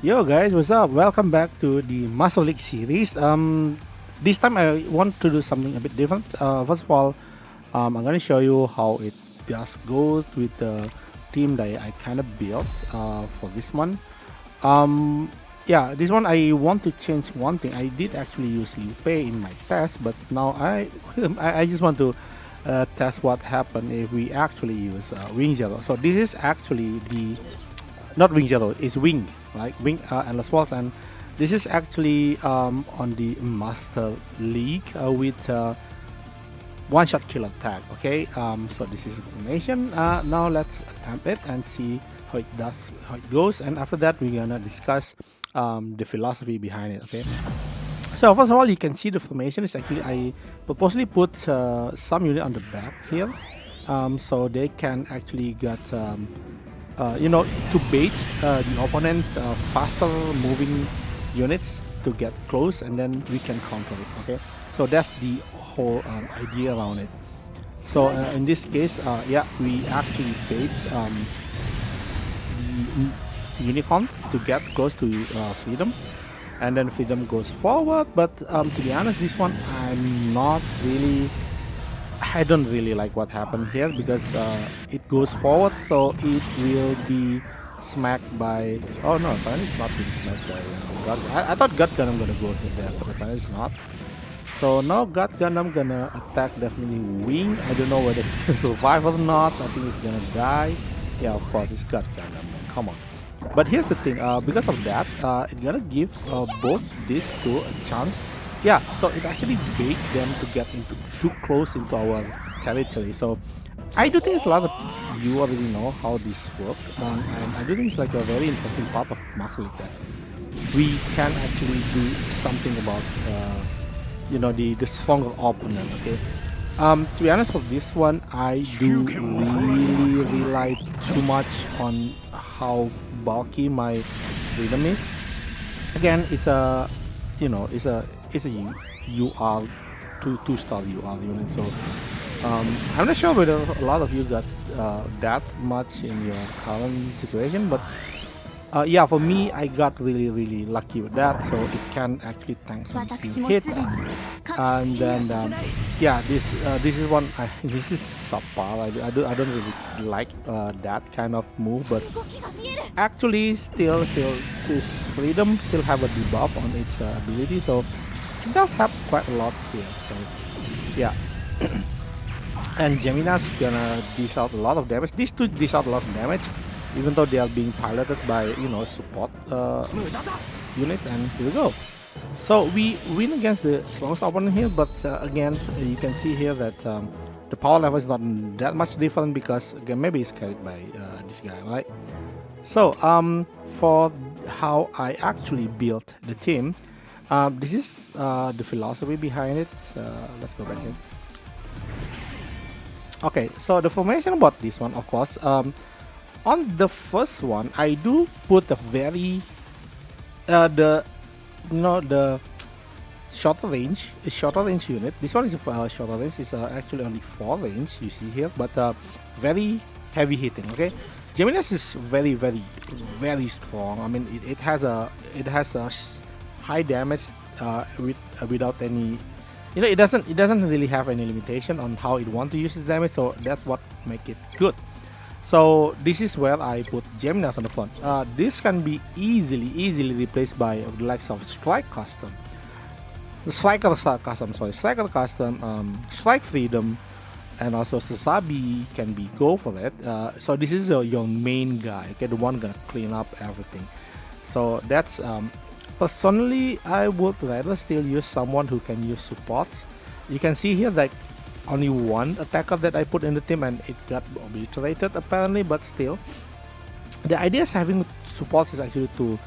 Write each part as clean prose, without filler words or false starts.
Yo guys, what's up? Welcome back to the Master League series. This time I want to do something a bit different. First of all, I'm gonna show you how it just goes with the team that I kind of built for this one. Um, yeah, this one I want to change one thing. I did actually use Liu in my test, but now I just want to test what happened if we actually use Wing Zero. So this is actually the not Wing Zero, it's Wing, right? Wing and Lost Walls, and this is actually on the Master League with one-shot kill attack. Okay, so this is information. Now let's attempt it and see how it goes, and after that we're gonna discuss the philosophy behind it. Okay, so first of all, you can see the formation is actually I purposely put some unit on the back here, so they can actually get to bait the opponent's faster moving units to get close, and then we can counter it. Okay, so that's the whole idea around it. So in this case, yeah, we actually bait the unicorn to get close to freedom, and then freedom goes forward. But to be honest, this one I don't really like what happened here, because it goes forward, so it will be smacked by. Oh no, apparently it's not being smacked by God. I thought God Gundam gonna go to there, but apparently it's not. So now God Gundam gonna attack definitely Wing. I don't know whether he can survive or not. I think he's gonna die. Yeah, of course it's God Gundam. Man. Come on. But here's the thing. Because of that, it's gonna give both these two a chance. Yeah, so it actually bait them to get into too close into our territory. So I do think it's a lot of you already know how this works, and I do think it's like a very interesting part of Master League that we can actually do something about the stronger opponent. Okay, to be honest, for this one, I do really rely too much on how bulky my freedom is. Again, it's a it's a UR two-star UR unit. So I'm not sure whether a lot of you got that much in your current situation, but yeah, for me, I got really lucky with that, so it can actually tank some few hits. And then yeah, this is one. This is subpar. I don't really like that kind of move, but actually still freedom still have a debuff on its ability, so it does have quite a lot here. So yeah. And geminass gonna dish out a lot of damage. These two dish out a lot of damage, even though they are being piloted by support unit. And here we go. So we win against the strongest opponent here, but again, you can see here that the power level is not that much different, because again, maybe it's carried by this guy, right? So for how I actually built the team, this is the philosophy behind it. Let's go back here. Okay, so the formation about this one, of course, on the first one, I do put a very the shorter range unit. This one is a shorter range. It's actually only 4 range, you see here, but very heavy hitting. Okay, geminass is very strong. I mean, it has a high damage without any. It doesn't really have any limitation on how it want to use its damage, so that's what make it good. So this is where I put geminass on the front. This can be easily replaced by the likes of Strike Custom, Strike Custom, Strike Freedom, and also Sasabi can be go for it. So this is your main guy, okay, the one gonna clean up everything. So that's personally, I would rather still use someone who can use support. You can see here that only one attacker that I put in the team, and it got obliterated apparently, but still. The idea is having supports is actually to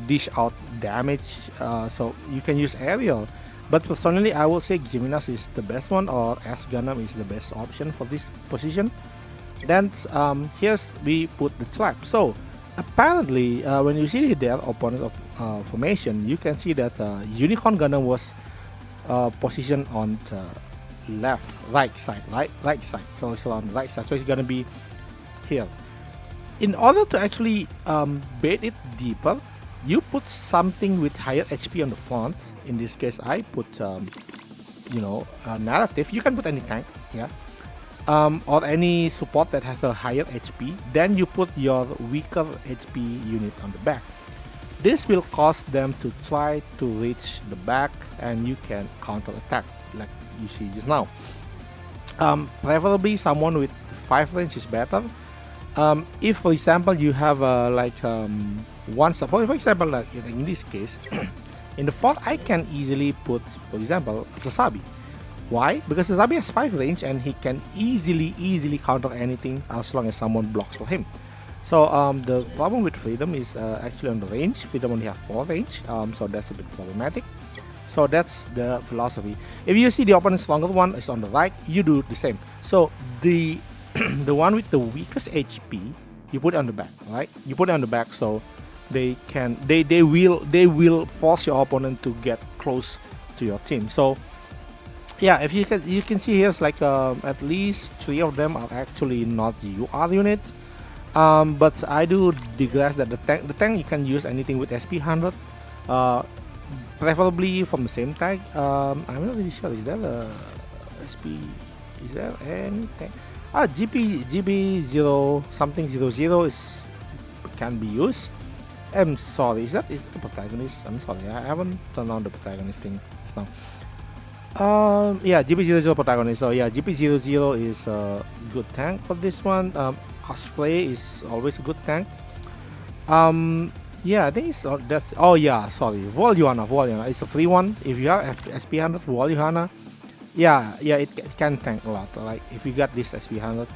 dish out damage, so you can use aerial. But personally, I will say geminass is the best one, or S Gundam is the best option for this position. Then here's we put the trap. So apparently, when you see their opponent formation, you can see that Unicorn Gundam was positioned on the right side. So it's on the right side. So it's gonna be here. In order to actually bait it deeper, you put something with higher HP on the front. In this case, I put a narrative. You can put any tank, yeah, or any support that has a higher HP. Then you put your weaker HP unit on the back. This will cause them to try to reach the back, and you can counter attack like you see just now. Preferably someone with 5 range is better. If for example you have one support, for example, like in this case, in the front I can easily put, for example, Sasabi. Why? Because Sasabi has 5 range and he can easily counter anything as long as someone blocks for him. So the problem with Freedom is actually on the range. Freedom only have 4 range, so that's a bit problematic. So that's the philosophy. If you see the opponent's stronger one is on the right, you do the same. So the the one with the weakest HP, you put it on the back, right? You put it on the back so they will force your opponent to get close to your team. So yeah, if you can see here's like at least 3 of them are actually not UR unit. But I do digress that the tank you can use anything with SP 100. Preferably from the same tag. I'm not really sure. Is there a SP? Is there any tag? GB 0 something 00 is can be used. I'm sorry. Is that the protagonist? I'm sorry. I haven't turned on the protagonist thing just now. Yeah, GB00 protagonist. So yeah, GB00 is a good tank for this one. Osprey is always a good tank. Yeah, I think it's that's. Oh yeah, sorry. Vol-Yuhana. It's a free one. If you have SP 100 Vol-Yuhana, yeah, it can tank a lot. Like if you got this SP 100,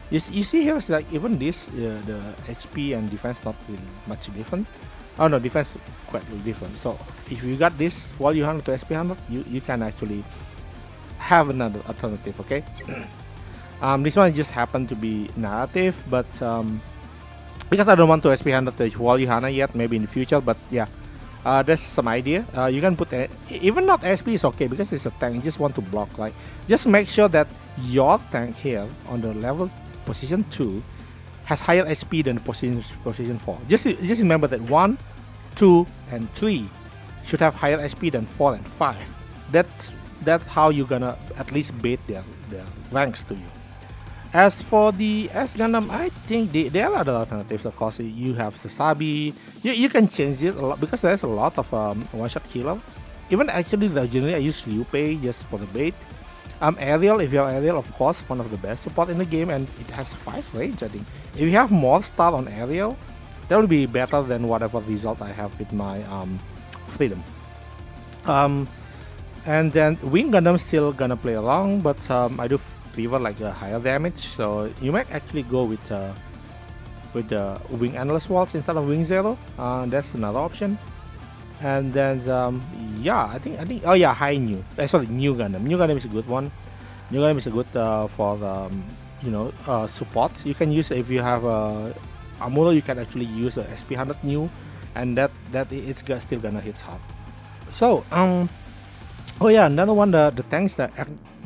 you see here, it's like even this the HP and defense not really much different. Oh no, defense quite really different. So if you got this Vol-Yuhana to SP 100, you can actually have another alternative. Okay. This one just happened to be narrative, but because I don't want to SP 100 to Vol-Yuhana yet, maybe in the future, but yeah, there's some idea. You can put even not SP is okay because it's a tank. You just want to block. Like just make sure that your tank here on the level position 2 has higher SP than position 4. Just remember that 1, 2, and 3 should have higher SP than 4 and 5. That's how you're gonna at least bait their ranks to you. As for the S Gundam, I think there are other alternatives. Of course, you have Sasabi. You can change it a lot because there's a lot of one-shot killer. Even actually, originally I used Liu Pei just for the bait. Aerial, if you have Aerial, of course, one of the best support in the game, and it has 5 range, I think. If you have more star on Aerial, that will be better than whatever result I have with my Freedom. And then Wing Gundam still gonna play along, but I do favor like a higher damage, so you might actually go with the Wing Endless Waltz instead of Wing Zero. That's another option. And then yeah, I think oh yeah, High New. Sorry, New Gundam. New Gundam is a good one. New Gundam is a good for support. You can use if you have Amuro, you can actually use a SP 100 New, and that it's still gonna hit hard. So oh yeah, another one, the tanks that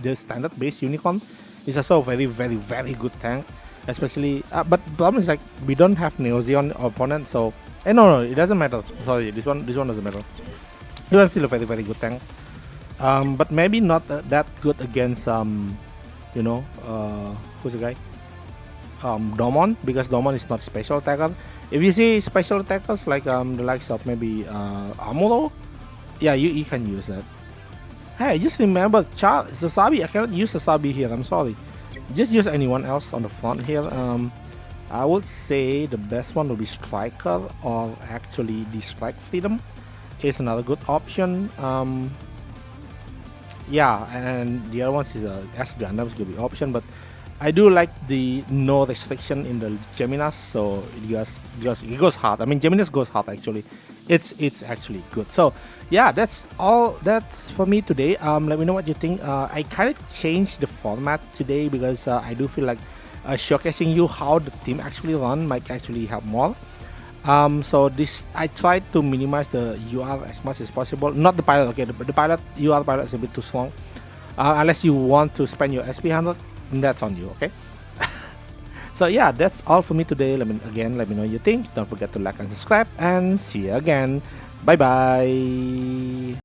the standard base Unicorn is also a very good tank, especially but the problem is like we don't have Neo Zeon opponent, so no, it doesn't matter. Sorry, this one doesn't matter. It was still a very good tank, but maybe not that good against who's the guy, Domon, because Domon is not special attacker. If you see special attackers like the likes of maybe Amuro, yeah, you can use that. Hey, just remember, Sasabi, I cannot use Sasabi here, I'm sorry. Just use anyone else on the front here. I would say the best one will be Striker, or actually the Strike Freedom is another good option. Yeah, and the other ones is S Gundam is going to be option, but I do like the no restriction in the geminass, so it goes hard. I mean, geminass goes hard actually. It's actually good. So yeah, that's for me today. Let me know what you think. I kind of changed the format today because I do feel like showcasing you how the team actually run might actually help more. So this, I tried to minimize the UR as much as possible. Not the pilot, okay, the pilot, UR pilot is a bit too strong. Unless you want to spend your SP 100, that's on you, okay? So yeah, that's all for me today. Let me know what you think. Don't forget to like and subscribe, and see you again. Bye bye.